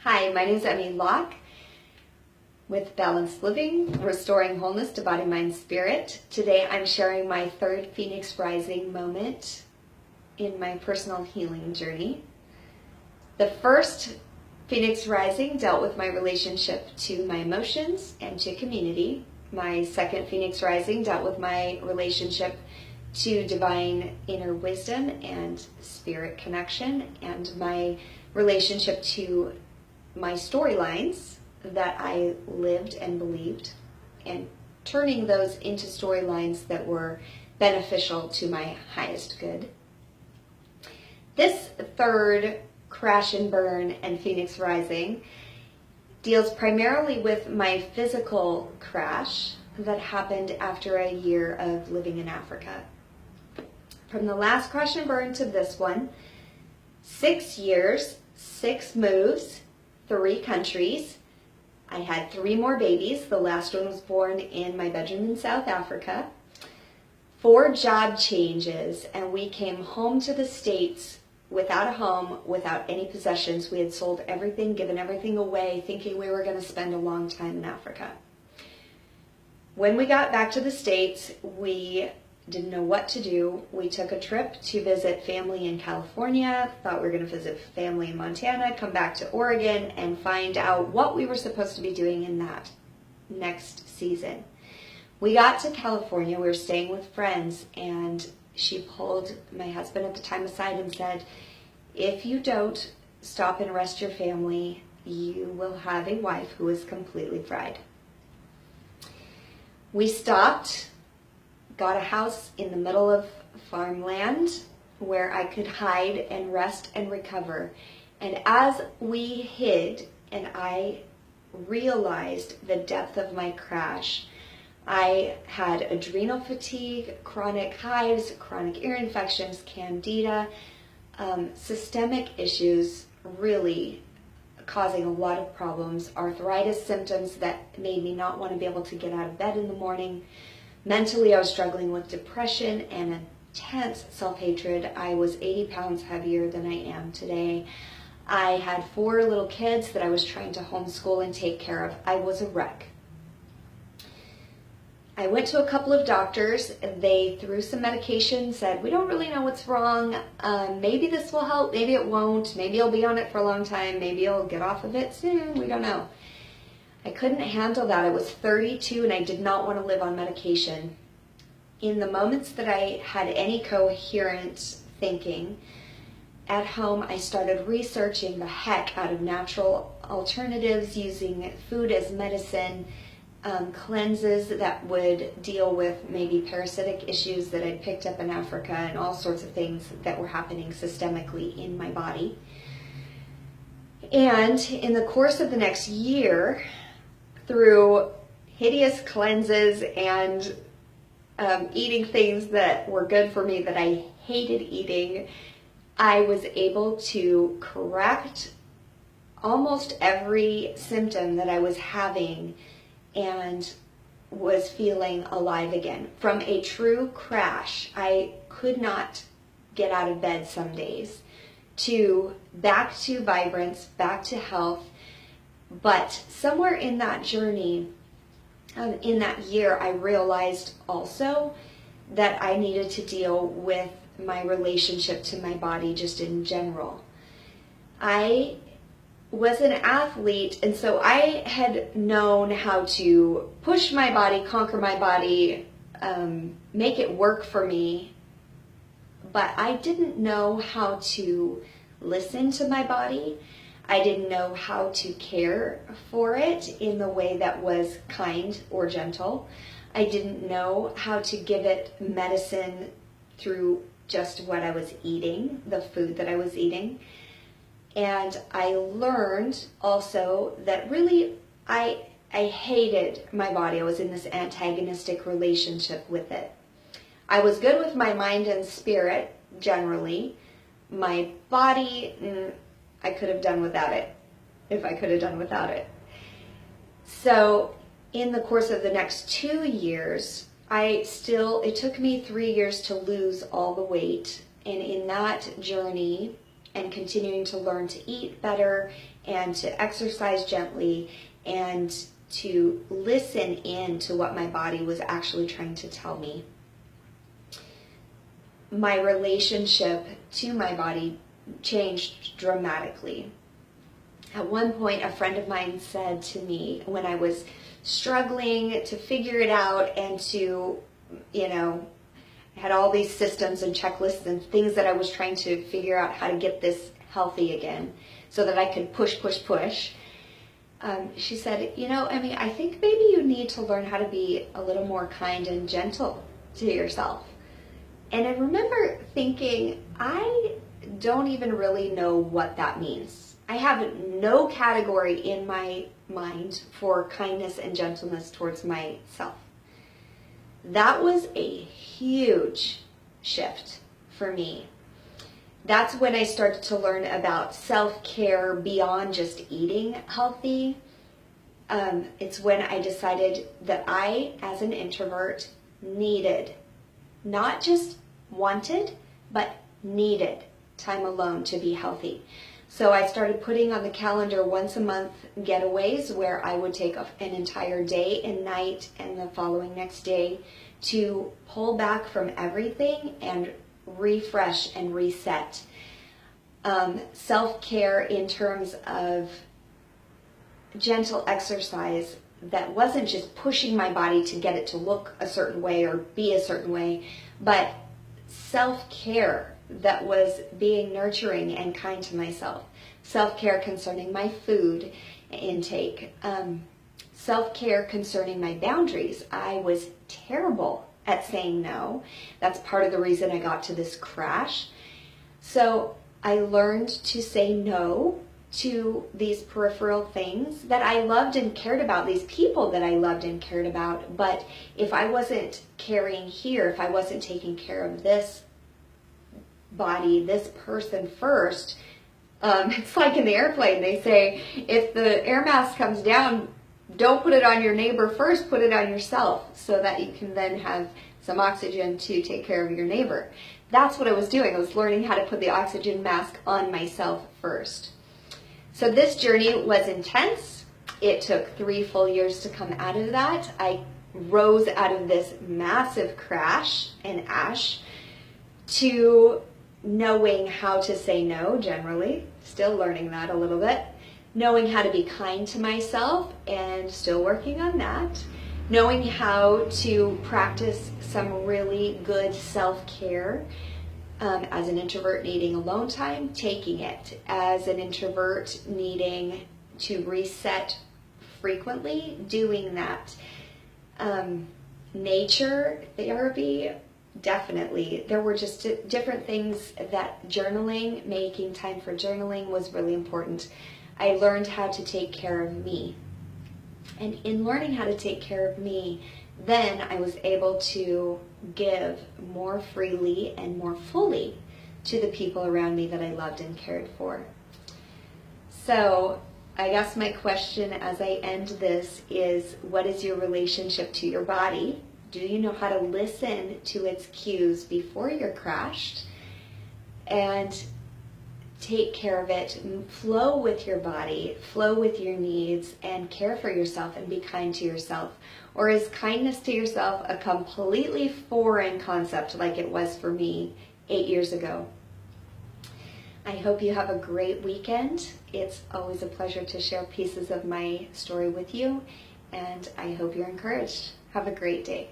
Hi, my name is Emmy Locke with Balanced Living, Restoring Wholeness to Body, Mind, Spirit. Today I'm sharing my third Phoenix Rising moment in my personal healing journey. The first Phoenix Rising dealt with my relationship to my emotions and to community. My second Phoenix Rising dealt with my relationship to divine inner wisdom and spirit connection, and my relationship to my storylines that I lived and believed, and turning those into storylines that were beneficial to my highest good. This third crash and burn and Phoenix Rising deals primarily with my physical crash that happened after a year of living in Africa. From the last crash and burn to this one, 6 years, 6 moves, 3 countries. I had 3 more babies. The last one was born in my bedroom in South Africa. 4 job changes, and we came home to the States without a home, without any possessions. We had sold everything, given everything away, thinking we were going to spend a long time in Africa. When we got back to the States, we didn't know what to do. We took a trip to visit family in California, thought we were going to visit family in Montana, come back to Oregon, and find out what we were supposed to be doing in that next season. We got to California, we were staying with friends, and she pulled my husband at the time aside and said, "If you don't stop and rest your family, you will have a wife who is completely fried." We stopped, got a house in the middle of farmland where I could hide and rest and recover. And as we hid and I realized the depth of my crash, I had adrenal fatigue, chronic hives, chronic ear infections, candida, systemic issues really causing a lot of problems, arthritis symptoms that made me not want to be able to get out of bed in the morning. Mentally, I was struggling with depression and intense self-hatred. I was 80 pounds heavier than I am today. I had 4 little kids that I was trying to homeschool and take care of. I was a wreck. I went to a couple of doctors. They threw some medication, said, "We don't really know what's wrong. Maybe this will help, maybe it won't. Maybe you'll be on it for a long time. Maybe you'll get off of it soon. We don't know." I couldn't handle that. I was 32 and I did not want to live on medication. In the moments that I had any coherent thinking at home, I started researching the heck out of natural alternatives, using food as medicine, cleanses that would deal with maybe parasitic issues that I'd picked up in Africa, and all sorts of things that were happening systemically in my body. And in the course of the next year, through hideous cleanses and eating things that were good for me that I hated eating, I was able to correct almost every symptom that I was having and was feeling alive again. From a true crash, I could not get out of bed some days, to back to vibrance, back to health. But somewhere in that journey, in that year, I realized also that I needed to deal with my relationship to my body just in general. I was an athlete, and so I had known how to push my body, conquer my body, make it work for me, but I didn't know how to listen to my body. I didn't know how to care for it in the way that was kind or gentle. I didn't know how to give it medicine through just what I was eating, the food that I was eating. And I learned also that really I hated my body. I was in this antagonistic relationship with it. I was good with my mind and spirit generally. My body, I could have done without it, if I could have done without it. So in the course of the next 2 years, it took me 3 years to lose all the weight. And in that journey, and continuing to learn to eat better and to exercise gently and to listen in to what my body was actually trying to tell me. My relationship to my body changed dramatically. At one point, a friend of mine said to me when I was struggling to figure it out and to, I had all these systems and checklists and things that I was trying to figure out how to get this healthy again so that I could push. She said, Emmy, I think maybe you need to learn how to be a little more kind and gentle to yourself. And I remember thinking, I don't even really know what that means. I have no category in my mind for kindness and gentleness towards myself. That was a huge shift for me. That's when I started to learn about self-care beyond just eating healthy. It's when I decided that I, as an introvert, needed, not just wanted, but needed time alone to be healthy. So I started putting on the calendar once a month getaways where I would take an entire day and night and the following next day to pull back from everything and refresh and reset. Self-care in terms of gentle exercise that wasn't just pushing my body to get it to look a certain way or be a certain way, but self-care that was being nurturing and kind to myself. Self-care concerning my food intake. Self-care concerning my boundaries. I was terrible at saying no. That's part of the reason I got to this crash. So I learned to say no to these peripheral things that I loved and cared about, these people that I loved and cared about. But if I wasn't caring here, if I wasn't taking care of this body, this person first, it's like in the airplane, they say, if the air mask comes down, don't put it on your neighbor first, put it on yourself so that you can then have some oxygen to take care of your neighbor. That's what I was doing. I was learning how to put the oxygen mask on myself first. So this journey was intense. It took 3 full years to come out of that. I rose out of this massive crash and ash to knowing how to say no generally, still learning that a little bit, knowing how to be kind to myself and still working on that, knowing how to practice some really good self-care. As an introvert needing alone time, taking it. As an introvert needing to reset frequently, doing that. Nature therapy, definitely. There were just different things that journaling, making time for journaling was really important. I learned how to take care of me. And in learning how to take care of me, then I was able to give more freely and more fully to the people around me that I loved and cared for. So I guess my question as I end this is, what is your relationship to your body? Do you know how to listen to its cues before you're crashed? And take care of it, flow with your body, flow with your needs, and care for yourself and be kind to yourself? Or is kindness to yourself a completely foreign concept like it was for me 8 years ago? I hope you have a great weekend. It's always a pleasure to share pieces of my story with you, and I hope you're encouraged. Have a great day.